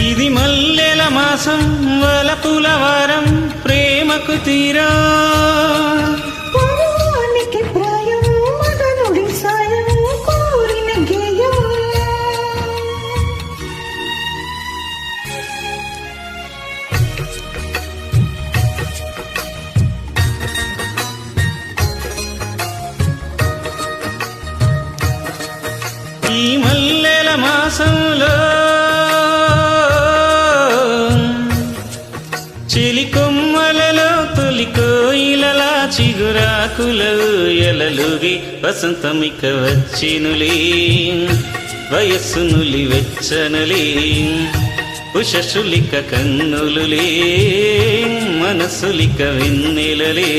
ఇది మల్లెల మాసం వలపుల వారం ప్రేమకు తీరా ఈ మల్లెల మాసంలో చెలికొమ్మలలో తొలి కోయిలలా చిగురాకుల ఎలలుగి వసంతమిక వచ్చినులే వయస్సు నులి వెచ్చనులే ఉషసులిక కన్నులులే మనసులిక వెన్నెలలే